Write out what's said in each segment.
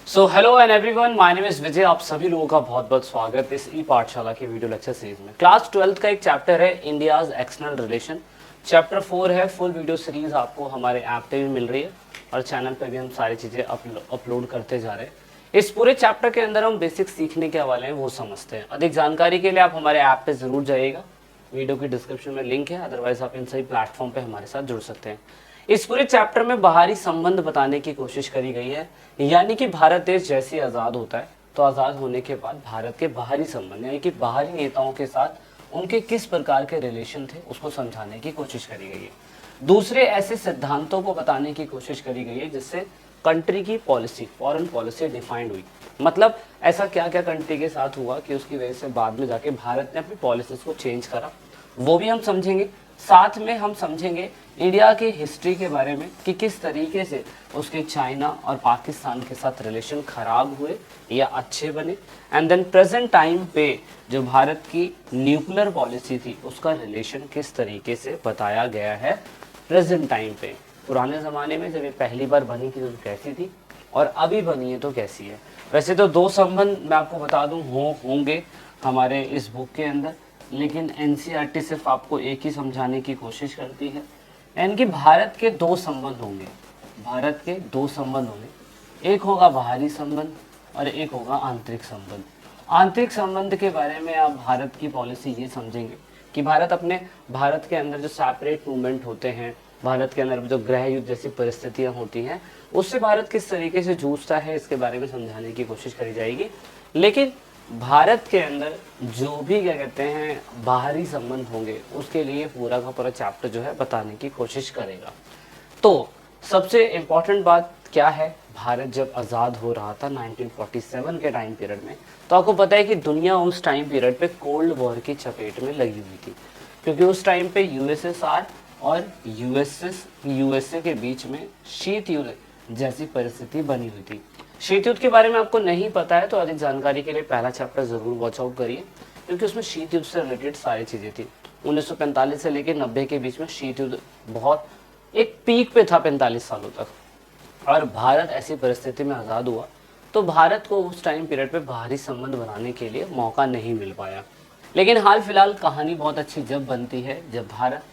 So hello and everyone, my name is Vijay. आप सभी लोगों का बहुत बहुत स्वागत इस ई पाठशाला की वीडियो लेक्चर सीरीज में। क्लास 12th का एक चैप्टर है इंडियाज एक्सटर्नल रिलेशन। चैप्टर 4 है। फुल वीडियो सीरीज आपको हमारे ऐप पे भी मिल रही है और चैनल पे भी हम सारी चीज़ें अपलोड करते जा रहे हैं। इस पूरे चैप्टर के अंदर हम बेसिक सीखने के वाले हैं वो समझते हैं। अधिक जानकारी के लिए आप हमारे ऐप पे जरूर जाइएगा, वीडियो की डिस्क्रिप्शन में लिंक है। अदरवाइज आप इन सभी प्लेटफॉर्म पे हमारे साथ जुड़ सकते हैं। इस पूरे चैप्टर में बाहरी संबंध बताने की कोशिश करी गई है, यानी कि भारत देश जैसे आज़ाद होता है तो आज़ाद होने के बाद भारत के बाहरी संबंध यानी कि बाहरी नेताओं के साथ उनके किस प्रकार के रिलेशन थे उसको समझाने की कोशिश करी गई है। दूसरे ऐसे सिद्धांतों को बताने की कोशिश करी गई है जिससे कंट्री की पॉलिसी, फॉरेन पॉलिसी डिफाइंड हुई। मतलब ऐसा क्या क्या कंट्री के साथ हुआ कि उसकी वजह से बाद में जाके भारत ने अपनी पॉलिसीज को चेंज करा, वो भी हम समझेंगे। साथ में हम समझेंगे इंडिया की हिस्ट्री के बारे में कि किस तरीके से उसके चाइना और पाकिस्तान के साथ रिलेशन खराब हुए या अच्छे बने। एंड देन प्रेजेंट टाइम पे जो भारत की न्यूक्लियर पॉलिसी थी उसका रिलेशन किस तरीके से बताया गया है प्रेजेंट टाइम पे। पुराने ज़माने में जब ये पहली बार बनी थी तो कैसी थी और अभी बनी है तो कैसी है। वैसे तो दो संबंध मैं आपको बता दूं होंगे हमारे इस बुक के अंदर, लेकिन एनसीईआरटी सिर्फ आपको एक ही समझाने की कोशिश करती है। यानी कि भारत के दो संबंध होंगे, भारत के दो संबंध होंगे। एक होगा बाहरी संबंध और एक होगा आंतरिक संबंध। आंतरिक संबंध के बारे में आप भारत की पॉलिसी ये समझेंगे कि भारत के अंदर जो सेपरेट मूवमेंट होते हैं, भारत के अंदर जो गृह युद्ध जैसी परिस्थितियां होती हैं उससे भारत किस तरीके से जूझता है, इसके बारे में समझाने की कोशिश करी जाएगी। लेकिन भारत के अंदर जो भी क्या कहते हैं बाहरी संबंध होंगे उसके लिए पूरा का पूरा चैप्टर जो है बताने की कोशिश करेगा। तो सबसे इम्पोर्टेंट बात क्या है, भारत जब आज़ाद हो रहा था 1947 के टाइम पीरियड में, तो आपको पता है कि दुनिया उस टाइम पीरियड पे कोल्ड वॉर की चपेट में लगी हुई थी, क्योंकि उस टाइम पे यूएसएसआर और यूएसए के बीच में शीत युद्ध जैसी परिस्थिति बनी हुई थी। शीत युद्ध के बारे में आपको नहीं पता है तो अधिक जानकारी के लिए पहला चैप्टर जरूर वॉच आउट करिए, क्योंकि उसमें शीत युद्ध से रिलेटेड सारी चीज़ें थी। 1945 से लेकर 90 के बीच में शीत युद्ध बहुत एक पीक पे था 45 सालों तक, और भारत ऐसी परिस्थिति में आज़ाद हुआ तो भारत को उस टाइम पीरियड पे बाहरी संबंध बनाने के लिए मौका नहीं मिल पाया। लेकिन हाल फिलहाल कहानी बहुत अच्छी जब बनती है जब भारत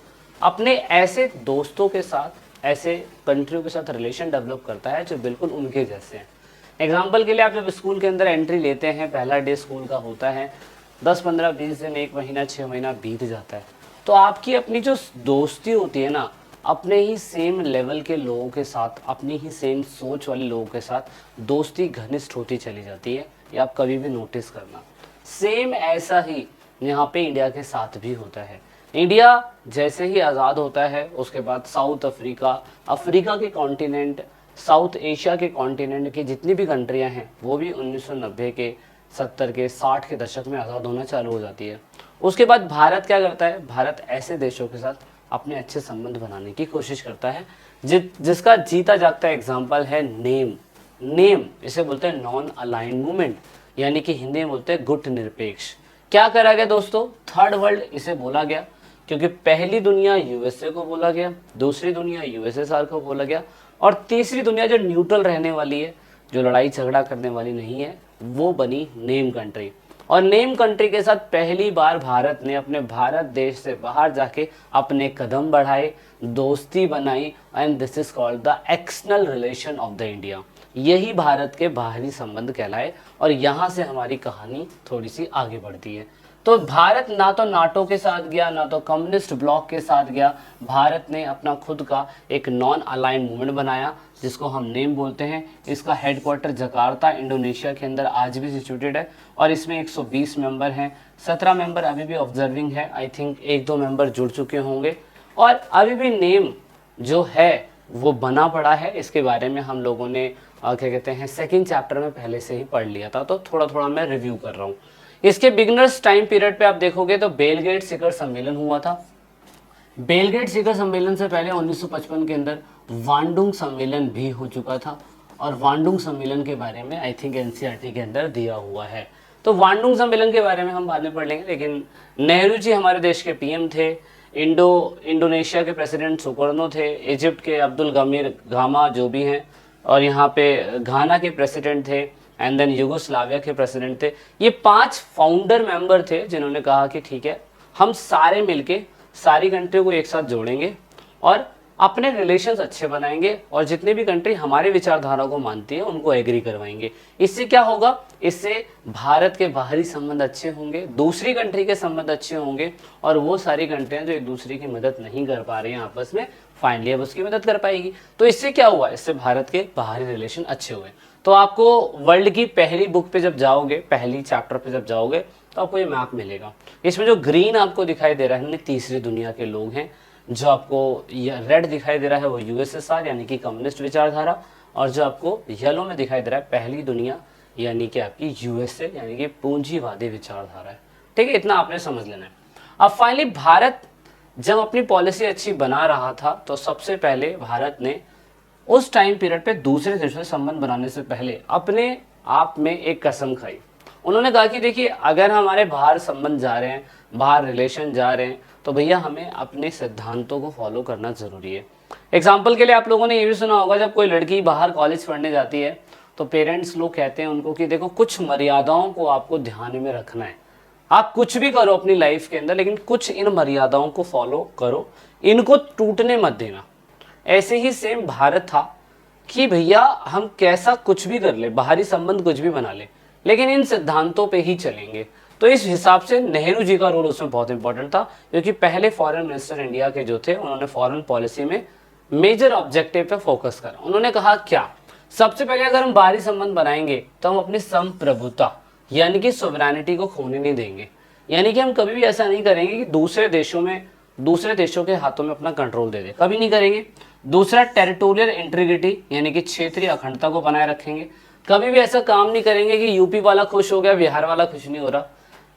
अपने ऐसे दोस्तों के साथ, ऐसे कंट्रियों के साथ रिलेशन डेवलप करता है जो बिल्कुल उनके जैसे हैं। एग्जाम्पल के लिए आप जब स्कूल के अंदर एंट्री लेते हैं, पहला डे स्कूल का होता है, 10, 15, 20 दिन, 1 महीना, 6 महीना बीत जाता है, तो आपकी अपनी जो दोस्ती होती है ना, अपने ही सेम लेवल के लोगों के साथ, अपनी ही सेम सोच वाले लोगों के साथ दोस्ती घनिष्ठ होती चली जाती है। ये आप कभी भी नोटिस करना। सेम ऐसा ही यहाँ पे इंडिया के साथ भी होता है। इंडिया जैसे ही आज़ाद होता है उसके बाद साउथ अफ्रीका के कॉन्टिनेंट, साउथ एशिया के कॉन्टिनेंट की जितनी भी कंट्रियां हैं वो भी 1990 के, 70 के, 60 के दशक में आज़ाद होना चालू हो जाती है। उसके बाद भारत क्या करता है, भारत ऐसे देशों के साथ अपने अच्छे संबंध बनाने की कोशिश करता है जिसका जीता जागता एग्जाम्पल है नेम इसे बोलते हैं नॉन अलाइंड मूवमेंट, यानी कि हिंदी में बोलते हैं गुट निरपेक्ष। क्या करा गया दोस्तों, थर्ड वर्ल्ड इसे बोला गया, क्योंकि पहली दुनिया यूएसए को बोला गया, दूसरी दुनिया यूएसएसआर को बोला गया, और तीसरी दुनिया जो न्यूट्रल रहने वाली है, जो लड़ाई झगड़ा करने वाली नहीं है, वो बनी नेम कंट्री। और नेम कंट्री के साथ पहली बार भारत ने अपने भारत देश से बाहर जाके अपने कदम बढ़ाए, दोस्ती बनाई, and this is called the external relation of the India. यही भारत के बाहरी संबंध कहलाए, और यहाँ से हमारी कहानी थोड़ी सी आगे बढ़ती है। तो भारत ना तो नाटो के साथ गया, ना तो कम्युनिस्ट ब्लॉक के साथ गया, भारत ने अपना खुद का एक नॉन अलाइंड मूवमेंट बनाया जिसको हम नेम बोलते हैं। इसका हेडक्वार्टर जकार्ता इंडोनेशिया के अंदर आज भी सिचुएटेड है, और इसमें 120 मेंबर हैं। 17 मेंबर अभी भी ऑब्जर्विंग है, आई थिंक 1-2 मेंबर जुड़ चुके होंगे, और अभी भी नेम जो है वो बना पड़ा है। इसके बारे में हम लोगों ने क्या कहते हैं सेकेंड चैप्टर में पहले से ही पढ़ लिया था, तो थोड़ा थोड़ा मैं रिव्यू कर रहा हूँ। इसके बिगनर्स टाइम पीरियड पे आप देखोगे तो बेलगेट शिखर सम्मेलन हुआ था। बेलगेट शिखर सम्मेलन से पहले 1955 के अंदर वांडुंग सम्मेलन भी हो चुका था, और वांडुंग सम्मेलन के बारे में आई थिंक एनसीईआरटी के अंदर दिया हुआ है। तो वांडुंग सम्मेलन के बारे में हम बाद में पढ़ लेंगे। लेकिन नेहरू जी हमारे देश के पीएम थे, इंडोनेशिया के प्रेसिडेंट सुकर्नो थे, इजिप्ट के अब्दुल गमीर गामा जो भी हैं, और यहाँ पे घाना के प्रेसिडेंट थे, एंड देन यूगोस्लाविया के प्रेसिडेंट थे। ये 5 फाउंडर मेंबर थे जिन्होंने कहा कि ठीक है, हम सारे मिलके सारी कंट्री को एक साथ जोड़ेंगे और अपने रिलेशंस अच्छे बनाएंगे, और जितने भी कंट्री हमारे विचारधारा को मानती है उनको एग्री करवाएंगे। इससे क्या होगा, इससे भारत के बाहरी संबंध अच्छे होंगे, दूसरी कंट्री के संबंध अच्छे होंगे, और वो सारी कंट्रियां जो एक दूसरे की मदद नहीं कर पा रही हैं आपस में, फाइनली अब उसकी मदद कर पाएगी। तो इससे क्या हुआ, इससे भारत के बाहरी रिलेशन अच्छे हुए। तो आपको वर्ल्ड की पहली बुक पे जब जाओगे, पहली चैप्टर पे जब जाओगे, तो आपको ये मैप मिलेगा। इसमें जो ग्रीन आपको दिखाई दे रहा है, तीसरी दुनिया के लोग हैं। जो आपको रेड दिखाई दे रहा है वो यूएसएसआर यानी कि कम्युनिस्ट विचारधारा, और जो आपको येलो में दिखाई दे रहा है पहली दुनिया यानी कि आपकी यूएसए यानी कि पूंजीवादी विचारधारा है। ठीक है, इतना आपने समझ लेना है। अब फाइनली भारत जब अपनी पॉलिसी अच्छी बना रहा था, तो सबसे पहले भारत ने उस टाइम पीरियड पे दूसरे देशों से संबंध बनाने से पहले अपने आप में एक कसम खाई। उन्होंने कहा कि देखिए, अगर हमारे बाहर संबंध जा रहे हैं, बाहर रिलेशन जा रहे हैं, तो भैया हमें अपने सिद्धांतों को फॉलो करना जरूरी है। एग्जाम्पल के लिए आप लोगों ने ये भी सुना होगा, जब कोई लड़की बाहर कॉलेज पढ़ने जाती है तो पेरेंट्स लोग कहते हैं उनको कि देखो, कुछ मर्यादाओं को आपको ध्यान में रखना है। आप कुछ भी करो अपनी लाइफ के अंदर, लेकिन कुछ इन मर्यादाओं को फॉलो करो, इनको टूटने मत देना। ऐसे ही सेम भारत था कि भैया हम कैसा कुछ भी कर ले, बाहरी संबंध कुछ भी बना ले, लेकिन इन सिद्धांतों पे ही चलेंगे। तो इस हिसाब से नेहरू जी का रोल उसमें बहुत इंपॉर्टेंट था, क्योंकि पहले फॉरेन मिनिस्टर इंडिया के जो थे, उन्होंने फॉरेन पॉलिसी में मेजर ऑब्जेक्टिव पे फोकस करा। उन्होंने कहा क्या, सबसे पहले अगर हम बाहरी संबंध बनाएंगे तो हम अपनी संप्रभुता यानी कि सोवरेनिटी को खोने नहीं देंगे। यानी कि हम कभी भी ऐसा नहीं करेंगे कि दूसरे देशों के हाथों में अपना कंट्रोल दे दे, कभी नहीं करेंगे। दूसरा, टेरिटोरियल इंटीग्रिटी यानी कि क्षेत्रीय अखंडता को बनाए रखेंगे। कभी भी ऐसा काम नहीं करेंगे कि यूपी वाला खुश हो गया, बिहार वाला खुश नहीं हो रहा,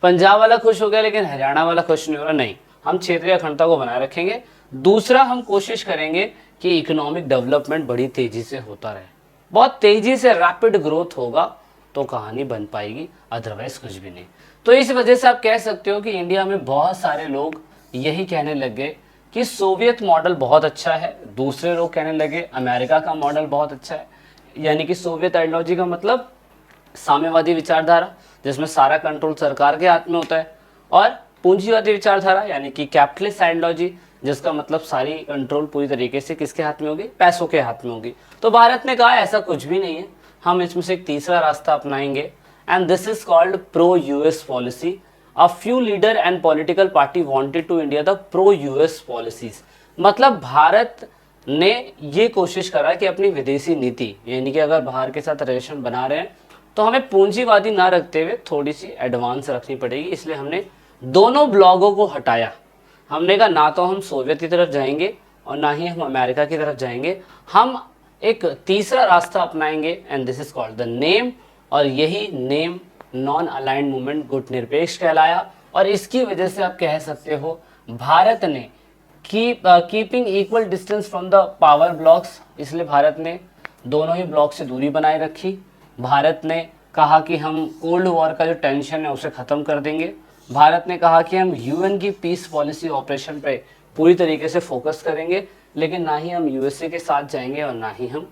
पंजाब वाला खुश हो गया लेकिन हरियाणा वाला खुश नहीं हो रहा। नहीं, हम क्षेत्रीय अखंडता को बनाए रखेंगे। दूसरा, हम कोशिश करेंगे कि इकोनॉमिक डेवलपमेंट बड़ी तेजी से होता रहे, बहुत तेजी से रैपिड ग्रोथ होगा तो कहानी बन पाएगी, अदरवाइज कुछ भी नहीं। तो इस वजह से आप कह सकते हो कि इंडिया में बहुत सारे लोग यही कहने लग गए कि सोवियत मॉडल बहुत अच्छा है, दूसरे लोग कहने लगे अमेरिका का मॉडल बहुत अच्छा है। यानी कि सोवियत आइडियोलॉजी का मतलब साम्यवादी विचारधारा, जिसमें सारा कंट्रोल सरकार के हाथ में होता है, और पूंजीवादी विचारधारा यानी कि कैपिटलिस्ट आइडियोलॉजी, जिसका मतलब सारी कंट्रोल पूरी तरीके से किसके हाथ में होगी, पैसों के हाथ में होगी। तो भारत ने कहा ऐसा कुछ भी नहीं है, हम इसमें से एक तीसरा रास्ता अपनाएंगे, and this is called pro US policy. A few leader and political party wanted to India the pro US policies. मतलब भारत ने ये कोशिश करा कि अपनी विदेशी नीति यानी कि अगर बाहर के साथ रिलेशन बना रहे हैं तो हमें पूंजीवादी ना रखते हुए थोड़ी सी एडवांस रखनी पड़ेगी। इसलिए हमने दोनों ब्लॉगों को हटाया। हमने कहा ना तो हम सोवियत की तरफ जाएंगे और ना ही हम अमेरिका की तरफ जाएंगे, हम एक तीसरा रास्ता अपनाएंगे, and this is called the name. और यही नेम नॉन अलाइंड मूवमेंट गुट निरपेक्ष कहलाया। और इसकी वजह से आप कह सकते हो भारत ने keeping equal distance from the power blocks, इसलिए भारत ने दोनों ही ब्लॉक से दूरी बनाए रखी। भारत ने कहा कि हम कोल्ड वॉर का जो टेंशन है उसे ख़त्म कर देंगे। भारत ने कहा कि हम यूएन की पीस पॉलिसी ऑपरेशन पे पूरी तरीके से फोकस करेंगे, लेकिन ना ही हम यूएसए के साथ जाएंगे और ना ही हम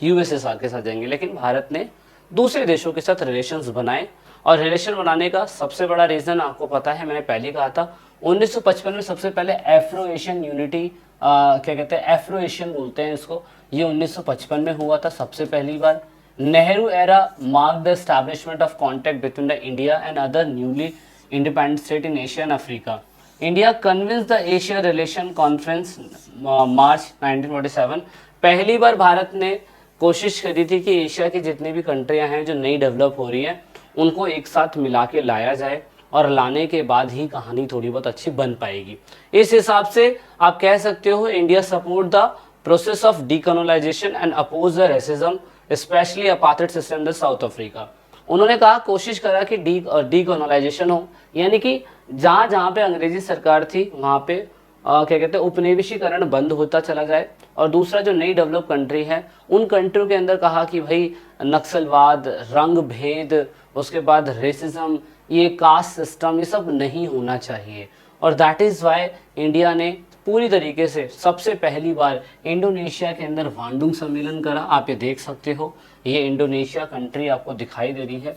यूएसएसआर के साथ जाएंगे। लेकिन भारत ने दूसरे देशों के साथ रिलेशंस बनाए, और रिलेशन बनाने का सबसे बड़ा रीज़न आपको पता है, मैंने पहले कहा था 1955 में सबसे पहले एफ्रो एशियन यूनिटी, क्या कहते हैं, एफ्रो एशियन बोलते हैं इसको, ये 1955 में हुआ था सबसे पहली बार। Nehru era mark the establishment of contact between the India and other newly independent state in Asia and Africa. India convince the Asia relation conference March 1947। पहली बार भारत ने कोशिश करी थी कि एशिया की जितनी भी कंट्रियां हैं जो नई डेवलप हो रही हैं उनको एक साथ मिला के लाया जाए, और लाने के बाद ही कहानी थोड़ी बहुत अच्छी बन पाएगी। इस हिसाब से आप कह सकते हो India support the process of decolonization and oppose the racism especially apartheid system in South Africa. उन्होंने कहा, कोशिश करा कि डीकोलोनाइजेशन हो, यानी कि जहाँ जहाँ पे अंग्रेजी सरकार थी वहाँ पे क्या कहते हैं उपनिवेशीकरण बंद होता चला जाए। और दूसरा, जो नई डेवलप कंट्री है उन कंट्रियों के अंदर कहा कि भाई नक्सलवाद, रंग भेद, उसके बाद रेसिज्म, ये कास्ट सिस्टम, ये सब नहीं होना चाहिए। और दैट इज़ वाई इंडिया ने पूरी तरीके से सबसे पहली बार इंडोनेशिया के अंदर बांडुंग सम्मेलन करा। आप ये देख सकते हो, ये इंडोनेशिया कंट्री आपको दिखाई दे रही है।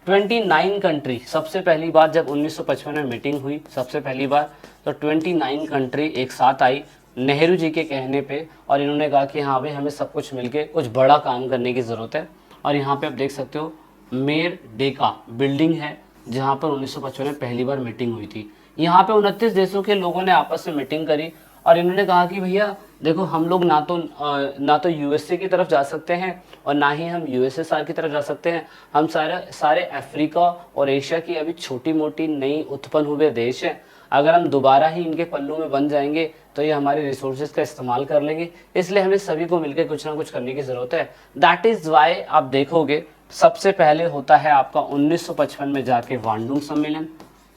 29 कंट्री, सबसे पहली बार जब 1955 में मीटिंग हुई सबसे पहली बार, तो 29 कंट्री एक साथ आई नेहरू जी के कहने पे, और इन्होंने कहा कि हाँ भाई हमें सब कुछ मिलके कुछ बड़ा काम करने की ज़रूरत है। और यहाँ पे आप देख सकते हो मेयर डेका बिल्डिंग है जहाँ पर 1955 में पहली बार मीटिंग हुई थी। यहाँ पे 29 देशों के लोगों ने आपस में मीटिंग करी और इन्होंने कहा कि भैया देखो हम लोग ना तो यूएसए की तरफ जा सकते हैं और ना ही हम यूएसएसआर की तरफ जा सकते हैं। हम सारे अफ्रीका और एशिया की अभी छोटी मोटी नई उत्पन्न हुए देश हैं। अगर हम दोबारा ही इनके पल्लों में बन जाएंगे तो ये हमारे रिसोर्सेज का इस्तेमाल कर लेंगे, इसलिए हमें सभी को मिलकर कुछ ना कुछ करने की ज़रूरत है। दैट इज़ वाई आप देखोगे सबसे पहले होता है आपका 1955 में जाके बांडुंग सम्मेलन।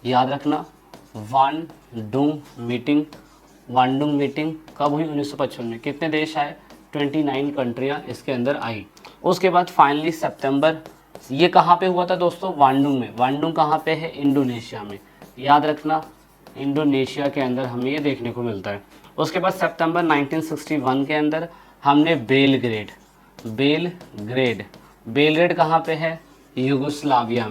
याद रखना, बांडुंग मीटिंग कब हुई? 1955 में। कितने देश आए? 29 कंट्रियाँ इसके अंदर आई। उसके बाद फाइनली सितंबर, ये कहाँ पे हुआ था दोस्तों? बांडुंग में। बांडुंग कहाँ पे है? इंडोनेशिया में। याद रखना, इंडोनेशिया के अंदर हमें ये देखने को मिलता है। उसके बाद सितंबर 1961 के अंदर हमने बेलग्रेड कहाँ पे है? यूगोस्लाविया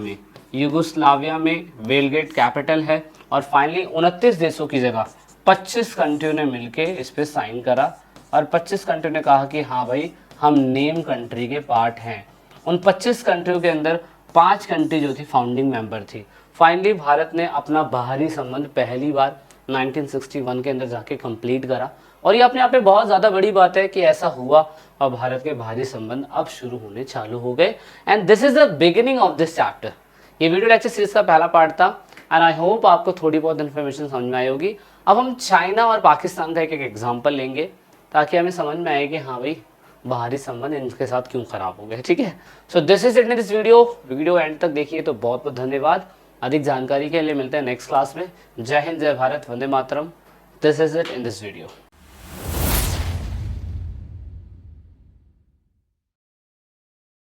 में बेलग्रेड कैपिटल है। और फाइनली 29 देशों की जगह 25 कंट्रियों ने मिलके इस पे साइन करा और 25 कंट्रियों ने कहा कि हाँ भाई हम नेम कंट्री के पार्ट हैं। उन 25 कंट्रियों के अंदर 5 कंट्री जो थी फाउंडिंग मेंबर थी। फाइनली भारत ने अपना बाहरी संबंध पहली बार 1961 के अंदर जाके कंप्लीट करा और ये अपने आप में बहुत ज़्यादा बड़ी बात है कि ऐसा हुआ और भारत के बाहरी संबंध अब शुरू होने चालू हो गए। And this is the beginning of this chapter. ये वीडियो लेक्चर सीरीज का पहला पार्ट था एंड आई होप आपको थोड़ी बहुत इन्फॉर्मेशन समझ में आई होगी। अब हम चाइना और पाकिस्तान का एक एग्जाम्पल लेंगे ताकि हमें समझ में आए कि हाँ भाई बाहरी संबंध इनके साथ क्यों खराब हो गए। ठीक है, so this is it in this video and तक देखिए तो बहुत बहुत धन्यवाद। अधिक जानकारी के लिए मिलते हैं नेक्स्ट क्लास में। जय हिंद, जय भारत, वंदे मातरम। This is it in this video.